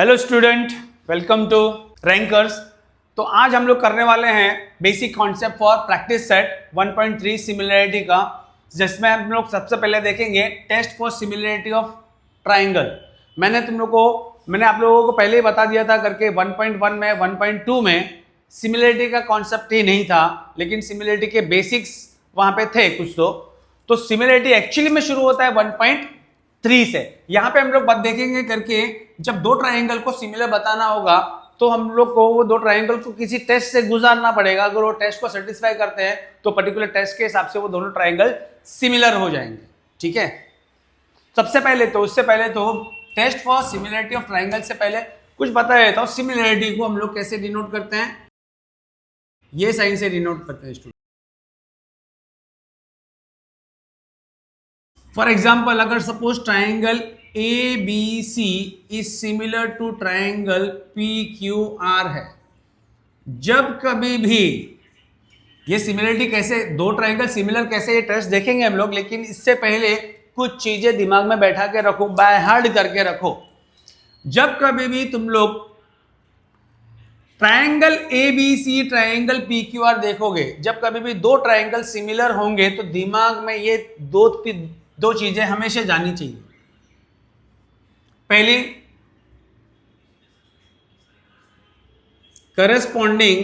Hello student, welcome to Rankers. तो आज हम लोग करने वाले हैं basic concept for practice set 1.3 similarity का, जिसमें हम लोग सबसे पहले देखेंगे test for similarity of triangle. मैंने आप लोगों को पहले ही बता दिया था करके 1.1 में 1.2 में सिमिलरिटी का कॉन्सेप्ट ही नहीं था, लेकिन सिमिलरिटी के बेसिक्स वहाँ पे थे कुछ। तो सिमिलरिटी एक्चुअली में शुरू होता है 1.3 से। यहाँ पे हम लोग बात देखेंगे करके, जब दो ट्राइंगल को सिमिलर बताना होगा तो हम लोग को वो दो ट्राइंगल को किसी टेस्ट से गुजारना पड़ेगा। अगर वो टेस्ट को सेटिस्फाई करते हैं तो पर्टिकुलर टेस्ट के हिसाब से वो दोनों ट्राइंगल सिमिलर हो जाएंगे। ठीक है, उससे पहले तो test for similarity of triangle से पहले कुछ बता देता हूं। सिमिलरिटी को हम लोग कैसे डिनोट करते हैं, ये साइन से डिनोट करते हैं स्टूडेंट। फॉर एग्जाम्पल, अगर suppose triangle ABC is similar to triangle PQR है, जब कभी भी ये सिमिलरिटी कैसे, दो ट्राइंगल सिमिलर कैसे, ये टेस्ट देखेंगे हम लोग। लेकिन इससे पहले कुछ चीजें दिमाग में बैठा के रखो, बाय हार्ट करके रखो। जब कभी भी तुम लोग ट्राइंगल ABC ट्राइंगल PQR देखोगे, जब कभी भी दो ट्राइंगल सिमिलर होंगे तो दिमाग में ये दो चीजें हमेशा जानी चाहिए। पहली, करस्पॉन्डिंग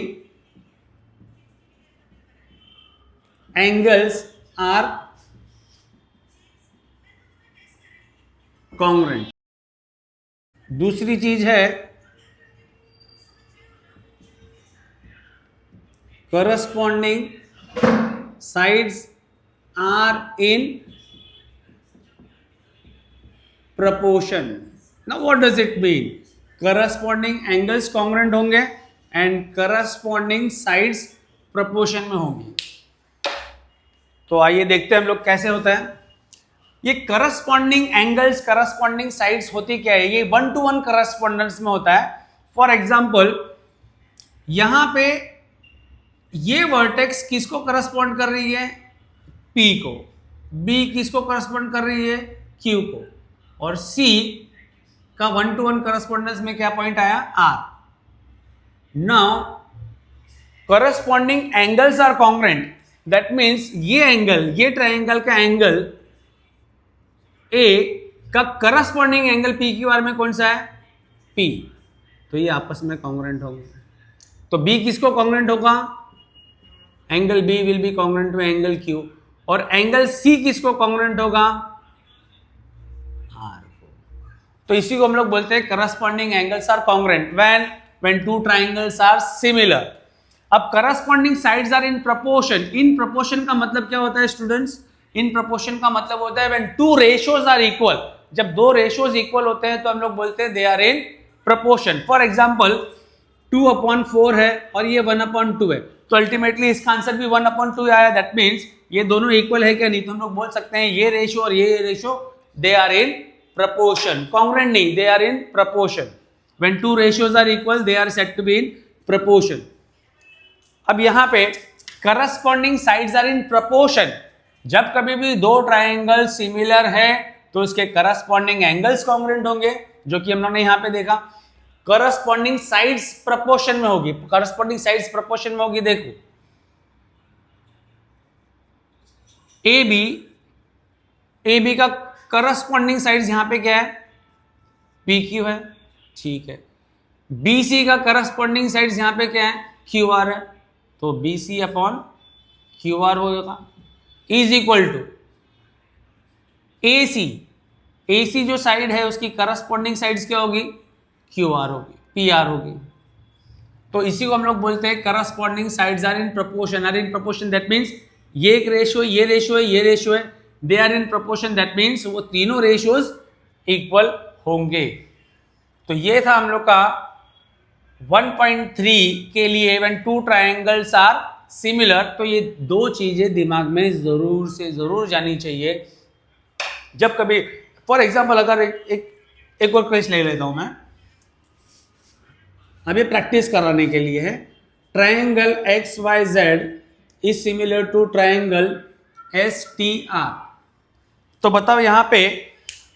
एंगल्स आर कॉन्ग्रुएंट। दूसरी चीज है corresponding sides are in proportion. Now what does it mean? Corresponding angles congruent होंगे and corresponding sides proportion में होंगी। तो आइए देखते हैं हम लोग कैसे होता है ये corresponding angles, corresponding sides होती क्या है। ये 1-to-1 correspondence में होता है। फॉर एग्जाम्पल, यहां पे ये वर्टेक्स किसको करस्पॉन्ड कर रही है, P को, B किसको करस्पॉन्ड कर रही है, Q को, और C का 1-to-1 करस्पॉन्डेंस में क्या पॉइंट आया, R। Now corresponding angles are congruent, that means ये एंगल, ये ट्राइंगल का एंगल A का करस्पॉन्डिंग एंगल PQR में कौन सा है, P। तो ये आपस में कॉन्ग्रुएंट होंगे। तो B किसको कॉन्ग्रुएंट होगा, angle B will be congruent to angle Q। और एंगल C किसको कॉन्ग्रुएंट होगा, R को। तो इसी को हम लोग बोलते हैं corresponding angles are congruent when two triangles are similar. अब corresponding sides are in proportion. In proportion का मतलब क्या होता है स्टूडेंट्स, इन प्रोपोर्शन का मतलब होता है when two ratios are equal. जब दो रेशियोज इक्वल होते हैं तो हम लोग बोलते हैं they are in proportion. For example 2/4 है और ये 1/2 है, तो अल्टीमेटली इसका आंसर भी 1/2 आया। दैट मीन्स ये दोनों इक्वल है क्या, नहीं तो हम लोग बोल सकते हैं ये रेशियो और ये ratio they are in proportion, congruent नहीं, they are in proportion. When two ratios are equal, they are said to be in proportion. अब यहां पे corresponding sides are in proportion. जब कभी भी दो ट्राइंगल सिमिलर है तो उसके corresponding angles congruent होंगे, जो कि हम लोगों ने यहां पे देखा। corresponding sides proportion में होगी, corresponding sides proportion में होगी। देखो AB का करस्पॉन्डिंग साइड्स यहां पे क्या है, PQ है, ठीक है। BC का करस्पॉन्डिंग साइड्स यहां पे क्या है, QR है, तो BC/QR होगा। इज इक्वल टू AC जो साइड है उसकी करस्पॉन्डिंग साइड्स क्या होगी, QR होगी, PR होगी। तो इसी को हम लोग बोलते हैं corresponding sides are in proportion. That means ये एक रेशियो, ये रेशियो है, ये रेशियो है, they are in proportion. That means वो तीनों रेशियोज इक्वल होंगे। तो ये था हम लोग का 1.3 के लिए when two triangles are similar. तो ये दो चीजें दिमाग में जरूर से जरूर जानी चाहिए जब कभी। फॉर एग्जाम्पल, अगर एक और क्वेश्चन ले लेता हूं मैं, अभी प्रैक्टिस कराने के लिए है। Triangle XYZ is similar to triangle STR। तो बताओ यहां पे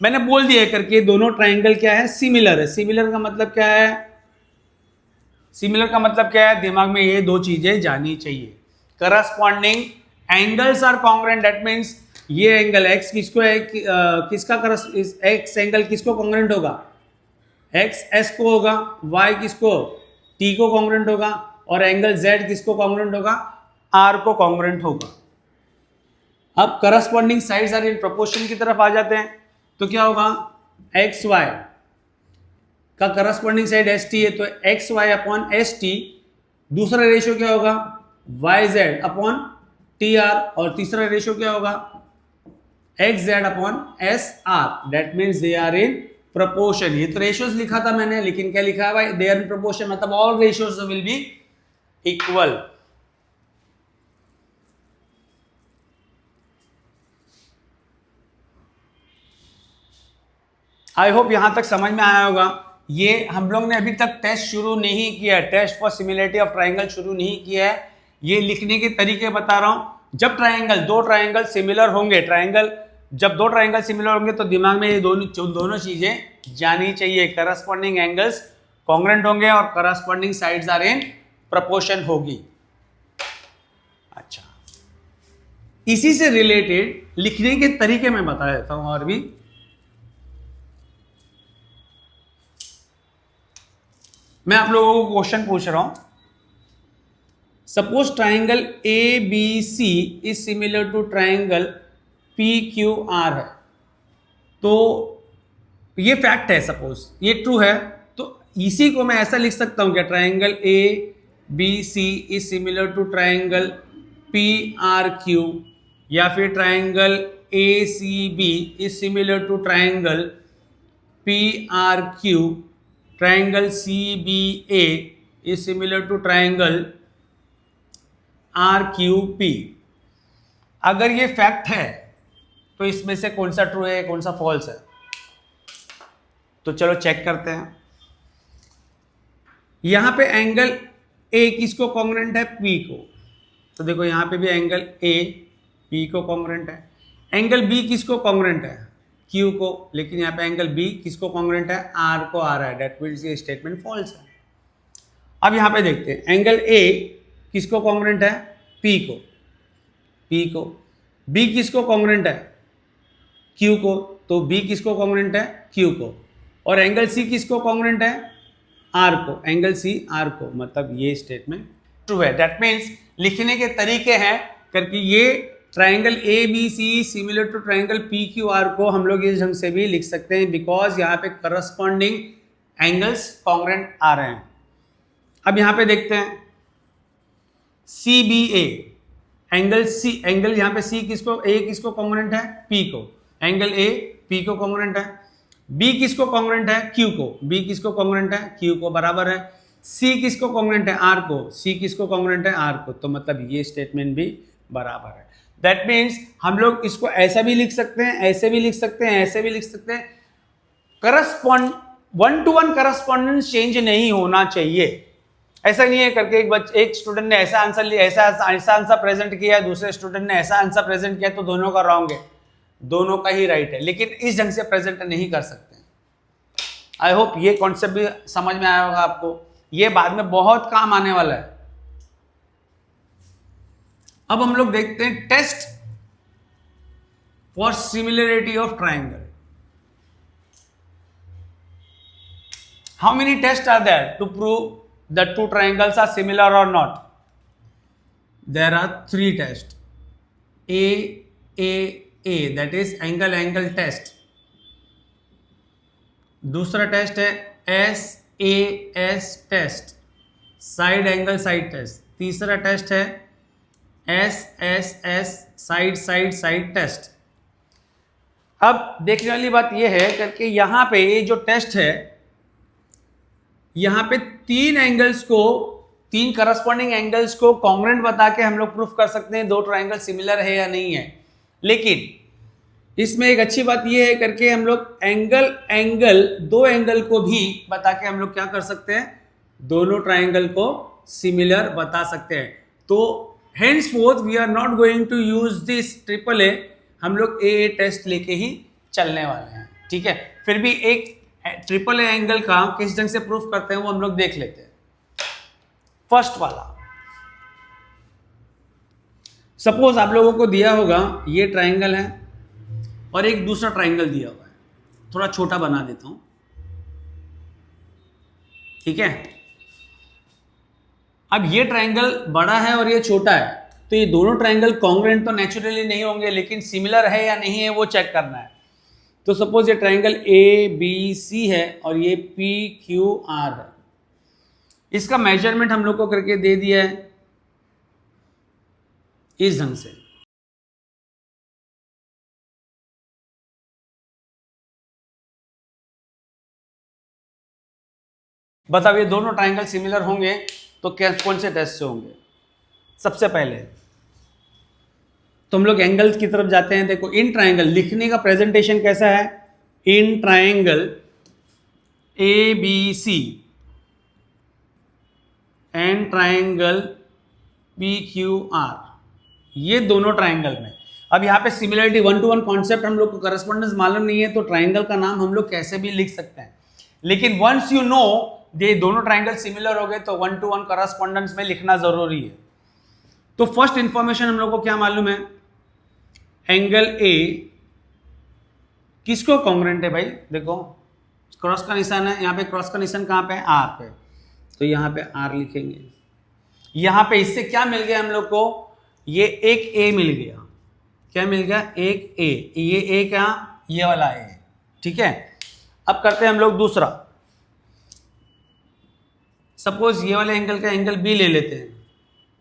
मैंने बोल दिया करके दोनों ट्राइंगल क्या है, सिमिलर है। सिमिलर का मतलब क्या है, सिमिलर का मतलब क्या है, दिमाग में ये दो चीजें जानी चाहिए। Corresponding angles are congruent, that means ये एंगल x किसको है, किसका x एंगल किसको कॉन्ग्रुएंट होगा, x s को होगा, y किसको t को कॉन्ग्रुएंट होगा, और एंगल z किसको कॉन्ग्रुएंट होगा, r को कॉन्ग्रुएंट होगा। अब corresponding sides are in proportion की तरफ आ जाते हैं, तो क्या होगा, एक्स वाई का करस्पॉन्डिंग साइड एस टी है, तो X Y upon S T, दूसरा रेशियो क्या होगा, Y Z upon T R, और तीसरा रेशियो क्या होगा, X Z upon S R, that means they are in proportion. ये तो रेशियोज लिखा था मैंने, लेकिन क्या लिखा है भाई, दे आर इन प्रोपोर्शन, मतलब all ratios will be equal. I hope यहां तक समझ में आया होगा। ये हम लोग ने अभी तक टेस्ट शुरू नहीं किया है, test for similarity of triangle शुरू नहीं किया है। ये लिखने के तरीके बता रहा हूं। जब दो ट्राइंगल सिमिलर होंगे, जब दो ट्राइंगल सिमिलर होंगे तो दिमाग में ये दोनों चीजें जानी चाहिए। करस्पॉन्डिंग एंगल्स कॉन्ग्रुएंट होंगे और corresponding sides are in proportion होगी। अच्छा, इसी से रिलेटेड लिखने के तरीके मैं बता देता हूं और भी। मैं आप लोगों को क्वेश्चन पूछ रहा हूं, suppose triangle A B C is similar to triangle P Q R है, तो ये फैक्ट है, सपोज ये ट्रू है, तो इसी को मैं ऐसा लिख सकता हूं क्या, triangle A B C is similar to triangle P R Q, या फिर triangle A C B is similar to triangle P R Q, triangle C B A is similar to triangle R Q P. अगर ये fact है तो इसमें से कौन सा ट्रू है, कौन सा फॉल्स है, तो चलो चेक करते हैं। यहां पे एंगल ए किसको कॉन्ग्रुएंट है, पी को, तो देखो यहां पे भी एंगल ए पी को कॉन्ग्रुएंट है। एंगल बी किसको कॉन्ग्रुएंट है, क्यू को, लेकिन यहाँ पे एंगल बी किसको कॉन्ग्रुएंट है, आर को आ रहा है, दैट मीन्स ये स्टेटमेंट फॉल्स है। अब यहाँ पे देखते हैं, एंगल ए किसको कॉन्ग्रुएंट है, पी को, बी किसको कॉन्ग्रुएंट है, क्यू को, तो बी किसको कॉन्ग्रुएंट है, क्यू को, और एंगल सी किसको कॉन्ग्रुएंट है, आर को, एंगल सी आर को, मतलब ये स्टेटमेंट ट्रू है। दैट मीन्स लिखने के तरीके हैं करके ये triangle A B C similar to triangle P Q R को हम लोग इस ढंग से भी लिख सकते हैं, बिकॉज यहाँ पे करस्पॉन्डिंग एंगल्स कॉन्ग्रुएंट आ रहे हैं। अब यहाँ पे देखते हैं सी बी ए, एंगल यहाँ पे सी किसको, ए किसको कॉन्ग्रुएंट है, पी को, एंगल ए पी को कॉन्ग्रुएंट है। बी किसको कॉन्ग्रुएंट है, क्यू को, बी किसको कॉन्ग्रुएंट है, क्यू को, बराबर है। सी किसको कॉन्ग्रुएंट है, आर को, सी किसको कॉन्ग्रुएंट है, आर को, तो मतलब ये स्टेटमेंट भी बराबर है। दैट मीन्स हम लोग इसको ऐसा भी लिख सकते हैं, ऐसे भी लिख सकते हैं, ऐसे भी लिख सकते हैं। करस्पॉन्ड 1-to-1 करस्पॉन्डेंस चेंज नहीं होना चाहिए। ऐसा नहीं है करके एक स्टूडेंट ने ऐसा आंसर प्रेजेंट किया, दूसरे स्टूडेंट ने ऐसा आंसर प्रेजेंट किया, तो दोनों का रॉन्ग है, दोनों का ही राइट है, लेकिन इस ढंग से प्रेजेंट नहीं कर सकते। आई होप ये कॉन्सेप्ट भी समझ में आया होगा आपको, ये बाद में बहुत काम आने वाला है। अब हम लोग देखते हैं test for similarity of triangle. How many test are there to prove the two triangles are similar or not? There are 3 tests. A, that is angle test. दूसरा टेस्ट है SAS test, side angle side test. तीसरा test है SSS side test. अब देखने वाली बात यह है करके यहाँ पे ये जो टेस्ट है, यहाँ पे 3 करस्पॉन्डिंग एंगल्स को कॉन्ग्रुएंट बता के हम लोग प्रूफ कर सकते हैं दो ट्राइंगल सिमिलर है या नहीं है। लेकिन इसमें एक अच्छी बात यह है करके हम लोग दो एंगल को भी बता के हम लोग क्या कर सकते हैं, दोनों ट्राइंगल को सिमिलर बता सकते हैं। तो henceforth we are not going to use this AAA, हम लोग AA टेस्ट लेके ही चलने वाले हैं। ठीक है, फिर भी एक ट्रिपल ए एंगल का किस ढंग से प्रूफ करते हैं वो हम लोग देख लेते हैं। फर्स्ट वाला, सपोज आप लोगों को दिया होगा ये ट्राइंगल है और एक दूसरा ट्राइंगल दिया हुआ है, थोड़ा छोटा बना देता हूं, ठीक है। अब ये ट्राइंगल बड़ा है और ये छोटा है, तो ये दोनों ट्राइंगल कॉन्ग्रुएंट तो नेचुरली नहीं होंगे, लेकिन सिमिलर है या नहीं है वो चेक करना है। तो सपोज ये ट्राइंगल ए बी सी है और ये पी क्यू आर है, इसका मेजरमेंट हम लोग को करके दे दिया है इस ढंग से। बताओ ये दोनों ट्राइंगल सिमिलर होंगे तो कौन से टेस्ट से होंगे? सबसे पहले तो हम लोग एंगल्स की तरफ जाते हैं। देखो इन ट्राइंगल लिखने का प्रेजेंटेशन कैसा है, in triangle A B C and triangle P Q R, ये दोनों ट्राइंगल में, अब यहाँ पे सिमिलरिटी 1 to 1 कॉन्सेप्ट हम लोग को करस्पॉन्डेंस मालूम नहीं है तो ट्राइंगल का नाम हम लोग कैसे भी लिख सकते हैं, लेकिन वंस यू नो ये दोनों ट्राइंगल सिमिलर हो गए तो 1 to 1 करस्पॉन्डेंस में लिखना जरूरी है। तो फर्स्ट इंफॉर्मेशन हम लोग को क्या मालूम है, एंगल ए किसको कॉन्ग्रुएंट है भाई? देखो क्रॉस का निशान है, यहाँ पे क्रॉस का निशान कहाँ पे है? आर पे, तो यहाँ पे आर लिखेंगे। यहाँ पे इससे क्या मिल गया हम लोग को, ये एक ए मिल गया। क्या मिल गया? एक ए, ये ए क्या, ये वाला ए, ठीक है। अब करते हैं हम लोग दूसरा, सपोज ये वाले एंगल का एंगल बी ले लेते हैं,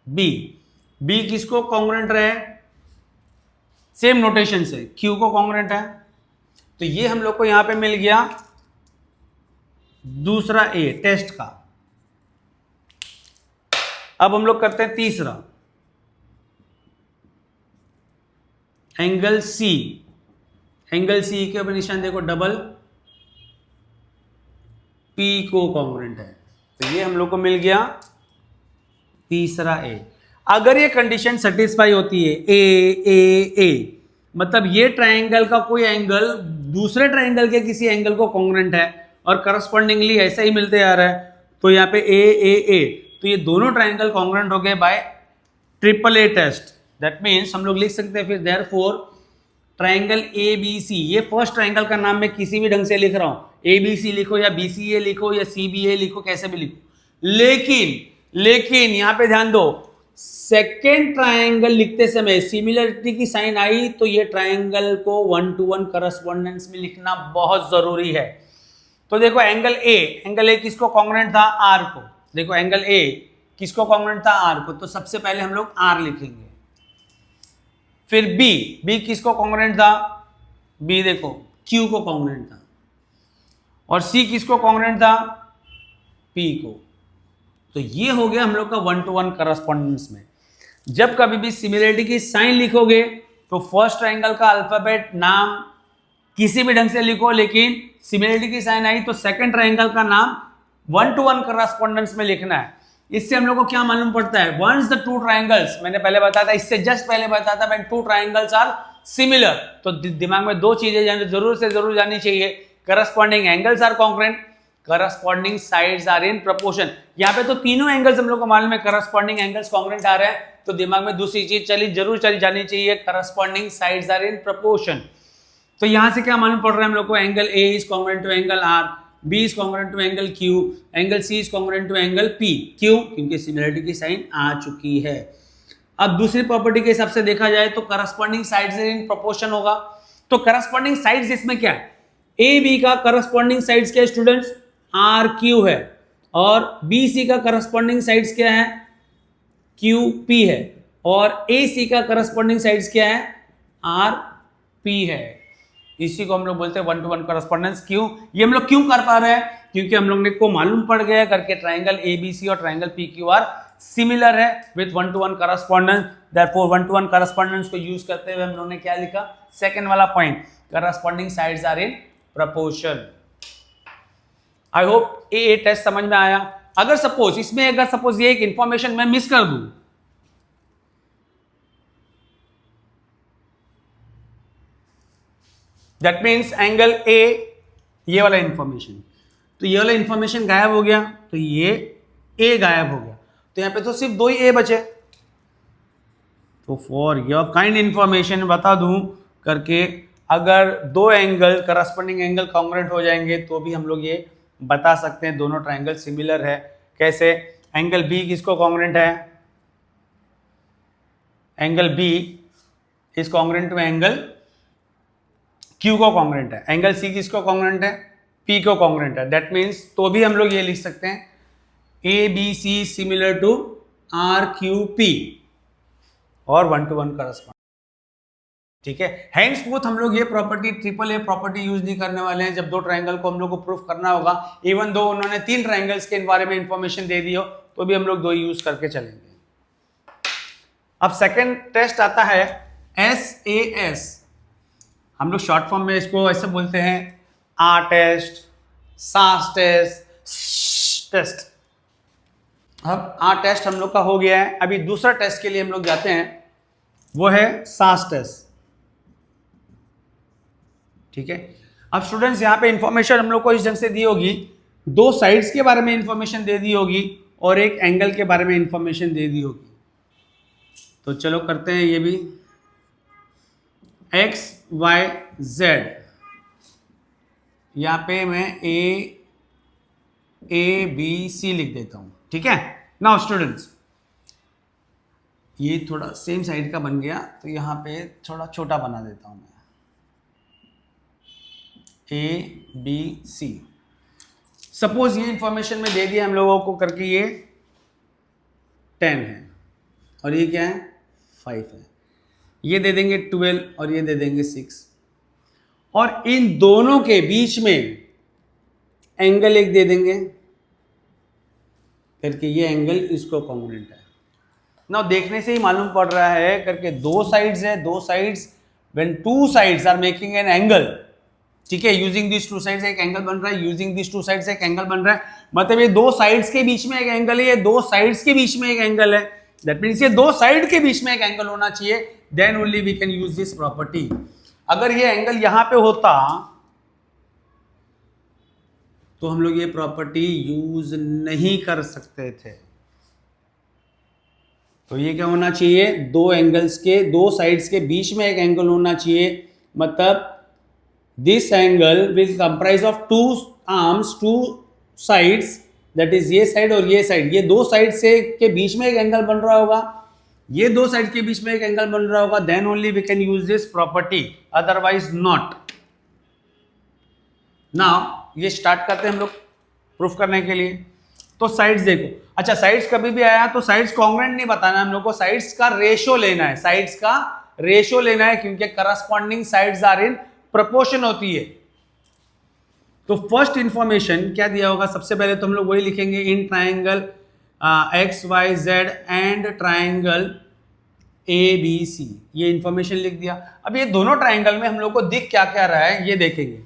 बी, बी किसको कॉन्ग्रुएंट रहे? सेम नोटेशन से क्यू को कॉन्ग्रुएंट है, तो ये हम लोग को यहां पे मिल गया दूसरा ए टेस्ट का। अब हम लोग करते हैं तीसरा, एंगल सी, एंगल सी के ऊपर निशान देखो डबल, पी को कॉन्ग्रुएंट है, तो ये हम लोग को मिल गया तीसरा ए। अगर ये कंडीशन सेटिस्फाई होती है ए, मतलब ये ट्राइंगल का कोई एंगल दूसरे ट्राइंगल के किसी एंगल को कॉन्ग्रुएंट है और करस्पॉन्डिंगली ऐसा ही मिलते आ रहा है, तो यहाँ पे ए, तो ये दोनों ट्राइंगल कॉन्ग्रुएंट हो गए by triple A test. That means हम लोग लिख सकते हैं फिर therefore triangle A B C, ये फर्स्ट ट्राइंगल का नाम मैं किसी भी ढंग से लिख रहा हूं, ए बी सी लिखो या बी सी ए लिखो या सी बी ए लिखो, कैसे भी लिखो, लेकिन यहां पे ध्यान दो, सेकेंड ट्राइंगल लिखते समय सिमिलरिटी की साइन आई तो ये ट्राइंगल को 1 to 1 करस्पॉन्डेंस में लिखना बहुत जरूरी है। तो देखो एंगल ए किसको कॉन्ग्रुएंट था? आर को। देखो एंगल ए किसको कॉन्ग्रुएंट था? आर को, तो सबसे पहले हम लोग आर लिखेंगे। फिर बी किसको कॉन्ग्रुएंट था? बी देखो क्यू को कॉन्ग्रुएंट था, और सी किसको कॉन्ग्रुएंट था? पी को। तो ये हो गया हम लोग का 1 to 1 करस्पॉन्डेंस में। जब कभी भी सिमिलरिटी की साइन लिखोगे तो फर्स्ट ट्राइंगल का अल्फाबेट नाम किसी भी ढंग से लिखो, लेकिन सिमिलरिटी की साइन आई तो सेकंड ट्राइंगल का नाम 1 to 1 करस्पॉन्डेंस में लिखना है। इससे हम लोग को क्या मालूम पड़ता है? वंस द टू ट्राइंगल्स, मैंने पहले बताया था, इससे जस्ट पहले बताया था when two triangles are similar, तो दिमाग में दो चीजें जरूर से जरूर जानी चाहिए, corresponding angles are congruent, corresponding sides are in proportion. यहाँ पे तो तीनों एंगल्स हम लोग को मालूम है, करस्पॉन्डिंग एंगल्स कॉन्ग्रुएंट आ रहे हैं, तो दिमाग में दूसरी चीज जरूर चली जानी चाहिए, corresponding sides are in proportion. तो यहां से क्या मालूम पड़ रहा है हम लोग को? Angle A is congruent to angle R, B is congruent to angle Q, angle C is congruent to angle P. क्यों? क्योंकि सिमिलरिटी की साइन आ चुकी है। अब दूसरी प्रॉपर्टी के हिसाब से देखा जाए तो करस्पॉन्डिंग साइड्स इन प्रोपोर्शन होगा। तो करस्पॉन्डिंग साइड्स इसमें क्या है? ए बी का करस्पॉन्डिंग साइड्स क्या है स्टूडेंट्स? आर क्यू है, और बी सी का करस्पॉन्डिंग साइड्स क्या है? क्यू पी है, और ए सी का करस्पॉन्डिंग साइड्स क्या है? आर पी है। इसी को हम लोग बोलते हैं 1 to 1 करस्पॉन्डेंस। क्यों ये हम लोग क्यों कर पा रहे हैं? क्योंकि हम लोग ने को मालूम पड़ गया करके ट्राइंगल एबीसी और ट्राइंगल पीक्यूआर सिमिलर है with 1 to 1 correspondence. Therefore 1 to 1 correspondence को यूज करते हुए हम लोग ने क्या लिखा? सेकंड वाला point, corresponding sides are in proportion. I hope ये टेस्ट समझ में आया। अगर सपोज इसमें ये एक इंफॉर्मेशन मैं मिस कर दूं, दैट मीन्स एंगल ए, ये वाला इंफॉर्मेशन, तो ये वाला इंफॉर्मेशन गायब हो गया, तो ये ए गायब हो गया, तो यहां पे तो सिर्फ दो ही ए बचे। तो फॉर योर काइंड इंफॉर्मेशन बता दूं करके, अगर दो एंगल करस्पॉन्डिंग एंगल कॉन्ग्रुएंट हो जाएंगे तो भी हम लोग ये बता सकते हैं दोनों ट्राइंगल सिमिलर है। कैसे? एंगल बी किसको कॉन्ग्रुएंट है? Angle B is congruent to angle Q को कॉन्ग्रुएंट है। एंगल सी किसको कॉन्ग्रुएंट है? पी को कॉन्ग्रुएंट है। दैट मीन्स तो भी हम लोग ये लिख सकते हैं A B C similar to R Q P और 1 to 1 करस्पॉन्ड। ठीक है, हैंड्स बोथ हम लोग ये property triple a property use नहीं करने वाले हैं जब दो ट्राइंगल को हम लोग को प्रूफ करना होगा। इवन दो उन्होंने 3 ट्राइंगल्स के बारे में इंफॉर्मेशन दे दी हो तो भी हम लोग 2 यूज करके चलेंगे। अब सेकंड टेस्ट आता है SAS। हम लोग शॉर्ट फॉर्म में इसको ऐसे बोलते हैं आर टेस्ट, सास टेस्ट। अब आर टेस्ट हम लोग का हो गया है। अभी दूसरा टेस्ट के लिए हम लोग जाते हैं, वो है सास टेस्ट। ठीक है, अब स्टूडेंट्स यहां पे इंफॉर्मेशन हम लोग को इस ढंग से दी होगी, 2 साइड्स के बारे में इंफॉर्मेशन दे दी होगी और एक एंगल के बारे में इंफॉर्मेशन दे दी होगी। तो चलो करते हैं ये भी। एक्स वाई जेड, यहां पे मैं ए बी सी लिख देता हूं। ठीक है, नाउ स्टूडेंट्स ये थोड़ा सेम साइड का बन गया तो यहां पे थोड़ा छोटा बना देता हूं मैं, ए बी सी। सपोज ये इंफॉर्मेशन में दे दिया हम लोगों को करके, ये 10 है और ये क्या है 5 है, ये दे देंगे 12 और ये दे देंगे 6, और इन दोनों के बीच में एंगल एक दे देंगे करके, ये एंगल इसको कॉन्ग्रुएंट है। ना देखने से ही मालूम पड़ रहा है करके 2 साइड्स है, 2 sides when 2 sides are making an angle. ठीक है, यूजिंग दिस 2 साइड्स एक एंगल बन रहा है, यूजिंग दिस 2 साइड्स एक एंगल बन रहा है। मतलब ये 2 साइड्स के बीच में एक एंगल है, ये 2 साइड्स के बीच में एक एंगल है। दैट मीन्स ये 2 साइड के बीच में एक एंगल होना चाहिए, then only we can use this property. अगर ये एंगल यहां पे होता तो हम लोग ये प्रॉपर्टी यूज नहीं कर सकते थे। तो ये क्या होना चाहिए, 2 एंगल्स के 2 साइड्स के बीच में एक एंगल होना चाहिए। मतलब this angle will comprise of 2 arms, 2 sides, that is ये साइड और ये साइड, ये 2 साइड से के बीच में एक एंगल बन रहा होगा, ये 2 साइड के बीच में एक एंगल बन रहा होगा, then only we can use this property, otherwise not. Now ये स्टार्ट करते हैं हम लोग प्रूफ करने के लिए। तो साइड्स देखो, अच्छा साइड्स कभी भी आया तो साइड्स कॉन्ग्रुएंट नहीं बताना हम लोग को, साइड्स का रेशो लेना है, साइड्स का रेशो लेना है, क्योंकि corresponding sides are in proportion होती है। तो फर्स्ट इंफॉर्मेशन क्या दिया होगा, सबसे पहले तो हम लोग वही लिखेंगे, in triangle X Y Z and triangle A B C, ये इंफॉर्मेशन लिख दिया। अब ये दोनों ट्राइंगल में हम लोग को दिख क्या क्या रहा है ये देखेंगे।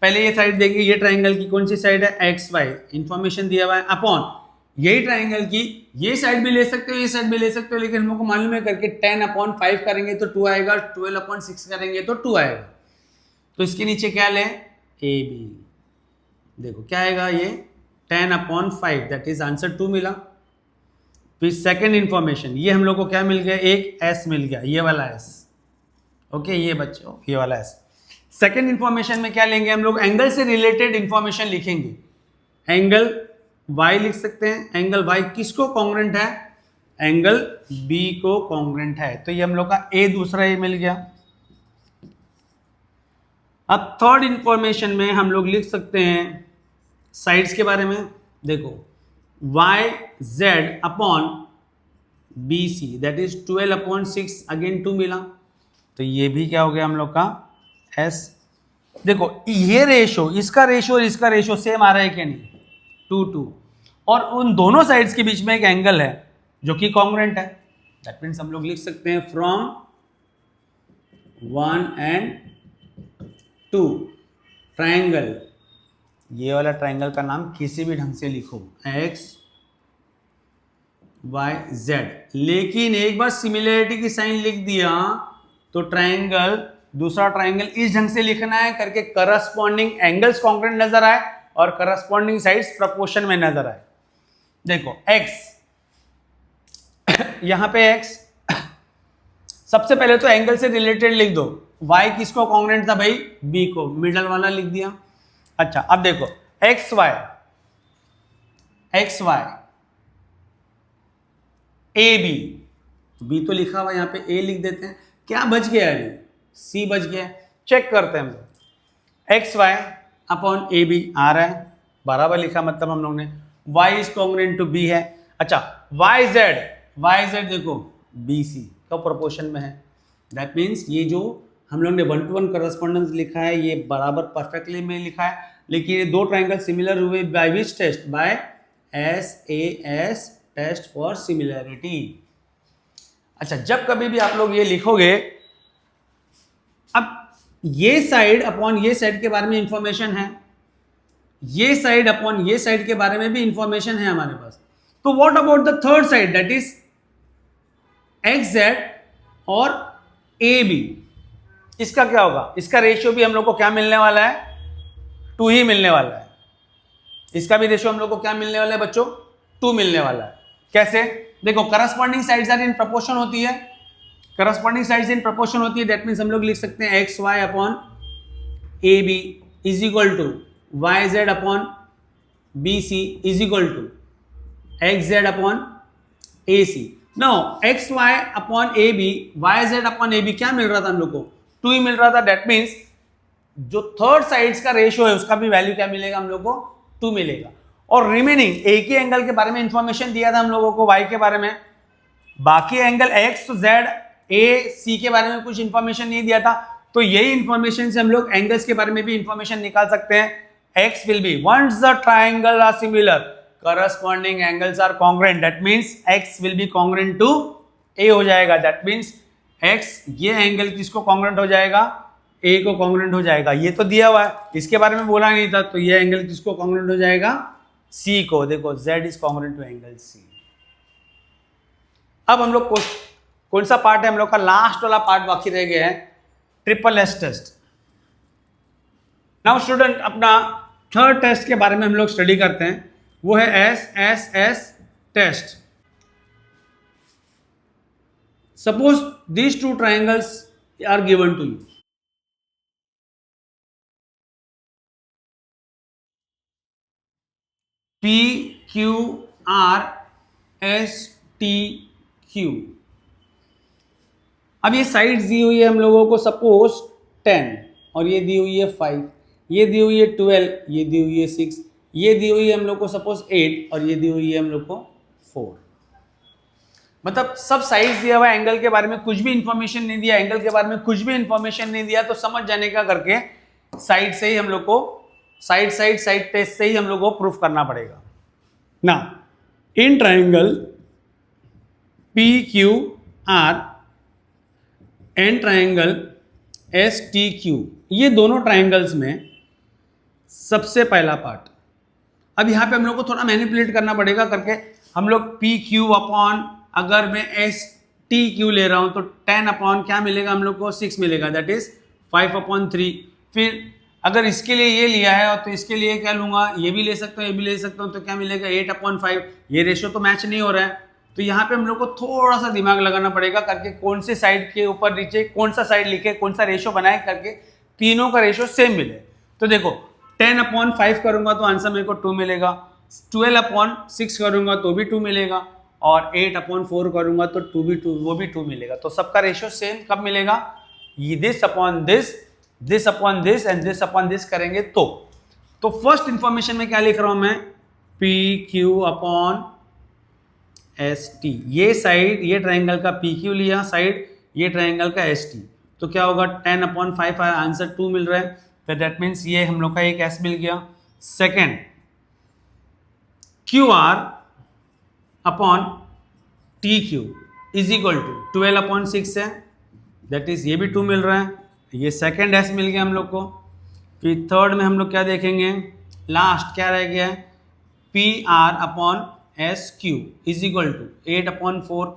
पहले ये साइड देंगे, ये ट्राइंगल की कौन सी साइड है, एक्स वाई, इंफॉर्मेशन दिया हुआ है, अपॉन यही ट्राइंगल की ये साइड भी ले सकते हो, ये साइड भी ले सकते हो, लेकिन हम लोग को मालूम है करके 10/5 करेंगे तो 2 आएगा, 12/6 करेंगे तो 2 आएगा। तो इसके नीचे क्या ले, ए बी, देखो क्या आएगा, ये 10/5, दैट इज आंसर 2 मिला। फिर सेकेंड इंफॉर्मेशन, ये हम लोग को क्या मिल गया, एक एस मिल गया, ये वाला एस। ओके, ये बच्चों ये वाला एस। सेकेंड इंफॉर्मेशन में क्या लेंगे हम लोग, एंगल से रिलेटेड इंफॉर्मेशन लिखेंगे। एंगल y लिख सकते हैं, एंगल y किसको कॉन्ग्रुएंट है, एंगल b को कॉन्ग्रुएंट है। तो ये हम लोग का a दूसरा ये मिल गया। अब थर्ड इंफॉर्मेशन में हम लोग लिख सकते हैं साइड्स के बारे में। देखो y z upon B C, that is 12/6, again 2 मिला। तो ये भी क्या हो गया हम लोग का S। देखो ये रेशो, इसका रेशो और इसका रेशो सेम आ रहा है क्या नहीं, 2:2, और उन दोनों साइड्स के बीच में एक एंगल है जो कि कॉन्ग्रुएंट है। दैट मीन्स हम लोग लिख सकते हैं फ्रॉम 1 and 2 ट्राइंगल, ये वाला ट्राइंगल का नाम किसी भी ढंग से लिखो, एक्स वाई जेड, लेकिन एक बार सिमिलरिटी की साइन लिख दिया तो ट्राइंगल दूसरा ट्राइंगल इस ढंग से लिखना है करके करस्पॉन्डिंग एंगल्स कॉन्ग्रुएंट नजर आए और करस्पॉन्डिंग साइड्स प्रोपोर्शन में नजर आए। देखो x, यहां पे x, सबसे पहले तो एंगल से रिलेटेड लिख दो। y किसको कॉन्ग्रुएंट था भाई? b को, मिडल वाला लिख दिया। अच्छा अब देखो एक्स वाई ए बी तो लिखा हुआ, यहां पे a लिख देते हैं। क्या बच गया अभी? c बच गया। चेक करते हैं हम लोग। X Y upon A B आ रहा है, बराबर लिखा, मतलब हम लोग ने y is congruent to b है। अच्छा वाई जेड देखो बी सी का प्रोपोर्शन में है। दैट मीन्स ये जो हम लोग ने 1-to-1 करस्पॉन्डेंस लिखा है ये बराबर परफेक्टली में लिखा है, लेकिन ये दो ट्राइंगल सिमिलर हुए by which test? By SAS test for similarity. अच्छा जब कभी भी आप लोग ये लिखोगे, अब ये साइड अपॉन ये साइड के बारे में इंफॉर्मेशन है, ये साइड अपॉन ये साइड के बारे में भी इंफॉर्मेशन है हमारे पास। तो what about the third side, that is XZ और AB? इसका क्या होगा? इसका रेशियो भी हम लोग को क्या मिलने वाला है? 2 ही मिलने वाला है। इसका भी रेशियो हम लोग को क्या मिलने वाला है बच्चों? 2 मिलने वाला है। कैसे? देखो corresponding sides are in proportion होती है, करस्पॉन्डिंग साइड्स इन प्रोपोर्शन होती है। दैट मीन्स हम लोग लिख सकते हैं XY upon AB is equal to YZ upon BC is equal to XZ upon AC। No XY upon AB, YZ upon AB क्या मिल रहा था हम लोग को? 2 ही मिल रहा था। दैट मीन्स जो थर्ड साइड्स का रेशियो है उसका भी वैल्यू क्या मिलेगा हम लोग को? 2 मिलेगा। और रिमेनिंग एक ही एंगल के बारे में इंफॉर्मेशन दिया था हम लोगों को y के बारे में, बाकी angle x, z, a, c के बारे में कुछ इंफॉर्मेशन नहीं दिया था। तो यही इंफॉर्मेशन से हम लोग एंगल्स के बारे में भी इंफॉर्मेशन निकाल सकते हैं। x will be once the triangle are similar corresponding angles are congruent, that means x will be congruent to a हो जाएगा। that means x ये एंगल किसको congruent हो जाएगा? a को congruent हो जाएगा। ये तो दिया हुआ है, इसके बारे में बोला नहीं था, तो ये एंगल किसको congruent हो जाएगा? c को। देखो z is congruent to angle c। अब हम लोग कौन सा पार्ट है? हम लोग का लास्ट वाला पार्ट बाकी रह गया है, triple S test. Now student अपना थर्ड टेस्ट के बारे में हम लोग स्टडी करते हैं, वो है SSS test. Suppose these two triangles are given to you. PQRSTQ। अब ये साइड्स दी हुई है हम लोगों को, सपोज 10 और ये दी हुई है 5, ये दी हुई है 12, ये दी हुई है 6, ये दी हुई है हम लोग को सपोज 8 और ये दी हुई है हम लोग को 4। मतलब सब साइड्स दिया हुआ है, एंगल के बारे में कुछ भी इंफॉर्मेशन नहीं दिया, एंगल के बारे में कुछ भी इंफॉर्मेशन नहीं दिया, तो समझ जाने का करके साइड से ही हम लोग को साइड टेस्ट से ही हम लोग को प्रूफ करना पड़ेगा ना। In triangle PQR and triangle STQ, ये दोनों ट्राइंगल्स में सबसे पहला पार्ट, अब यहाँ पे हम लोग को थोड़ा मैनिपुलेट करना पड़ेगा करके हम लोग PQ अपॉन, अगर मैं STQ ले रहा हूँ तो 10 अपॉन क्या मिलेगा हम लोग को? 6 मिलेगा, दैट इज 5/3। फिर अगर इसके लिए ये लिया है और तो इसके लिए क्या लूंगा? ये भी ले सकता हूँ, ये भी ले सकता हूँ, तो क्या मिलेगा? 8/5। ये रेशियो तो मैच नहीं हो रहा है, तो यहाँ पे हम लोग को थोड़ा सा दिमाग लगाना पड़ेगा करके कौन से साइड के ऊपर नीचे कौन सा साइड लिखे, कौन सा रेशियो बनाए करके तीनों का रेशियो सेम मिले। तो देखो 10/5 करूंगा तो आंसर मेरे को 2 मिलेगा, 12/6 करूंगा तो भी 2 मिलेगा, और 8/4 करूंगा तो 2 भी 2, वो भी 2 मिलेगा। तो सबका रेशियो सेम कब मिलेगा? ये this upon this, this upon this and this upon this करेंगे तो फर्स्ट इंफॉर्मेशन में क्या लिख रहा हूं मैं? PQ upon ST। ये साइड, ये ट्राइंगल का PQ लिया साइड, ये ट्राइंगल का ST, तो क्या होगा? 10/5 आंसर 2 मिल रहा है, तो दैट मीन्स ये हम लोग का एक S मिल गया। Second QR upon TQ is equal to 12/6 है, दैट इज ये भी 2 मिल रहा है, ये सेकेंड S मिल गया हम लोग को। फिर थर्ड में हम लोग क्या देखेंगे? लास्ट क्या रह गया है? PR upon SQ is equal to 8/4,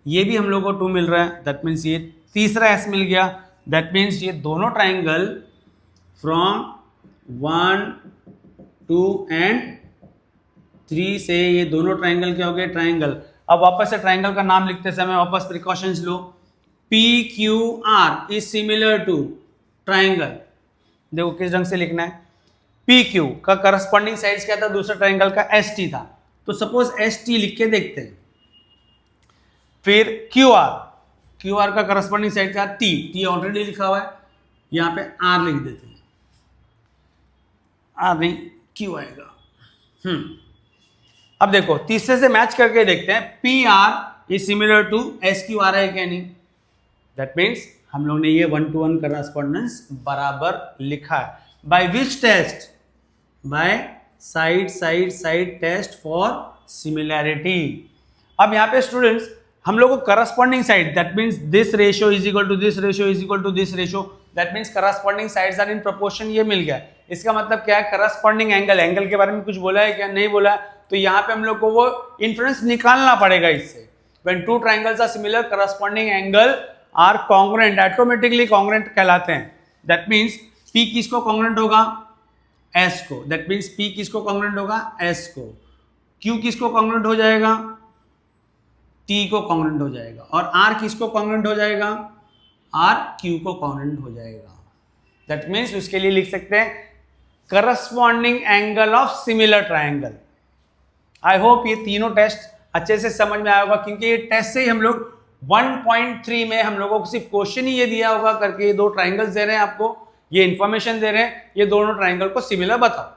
ये भी हम लोग को 2 मिल रहा है, दैट मीन्स ये तीसरा S मिल गया। दैट मीन्स ये दोनों ट्राइंगल फ्रॉम 1, 2 एंड 3 से ये दोनों ट्राइंगल क्या हो गए, ट्राइंगल। अब वापस से ट्राइंगल का नाम लिखते समय वापस प्रिकॉशंस लो। PQR is similar to triangle, देखो किस ढंग से लिखना है। PQ का करस्पॉन्डिंग साइड्स क्या था, दूसरा ट्राइंगल का ST था, तो सपोज ST लिख के देखते हैं। फिर QR का करस्पॉन्डिंग साइड का T ऑलरेडी लिखा हुआ है, यहां पे R लिख देते हैं, R नहीं Q आएगा। अब देखो तीसरे से मैच करके देखते हैं, PR is similar to SQR है क्या नहीं। दैट मीन्स हम लोग ने ये 1-to-1 करस्पॉन्डेंस बराबर लिखा है। By which test, by side test for similarity. अब यहाँ पे स्टूडेंट्स हम लोग को corresponding side, that means this ratio is equal to this ratio is equal to this ratio, that means corresponding sides are in proportion, ये मिल गया। इसका मतलब क्या है, करस्पॉन्डिंग एंगल के बारे में कुछ बोला है क्या, नहीं बोला है, तो यहाँ पे हम लोग को वो इन्फ्लुएंस निकालना पड़ेगा इससे। When two triangles are similar corresponding angle are congruent, automatically congruent कहलाते हैं। दैट मीन्स P किसको कॉन्ग्रुएंट होगा, S को, दैट मीन्स P किसको कॉन्ग्रुएंट होगा, S को। Q किसको कॉन्ग्रुएंट हो जाएगा, T को कॉन्ग्रुएंट हो जाएगा। और R किसको कॉन्ग्रुएंट हो जाएगा, R Q को कॉन्ग्रुएंट हो जाएगा। दैट मीन्स उसके लिए लिख सकते हैं corresponding angle of similar triangle. I hope ये तीनों टेस्ट अच्छे से समझ में आया होगा, क्योंकि ये टेस्ट से ही हम लोग 1.3 में हम लोगों को सिर्फ क्वेश्चन ही ये दिया होगा करके, ये दो ट्राइंगल्स दे रहे हैं आपको, ये इंफॉर्मेशन दे रहे हैं, ये दोनों ट्राइंगल को सिमिलर बताओ।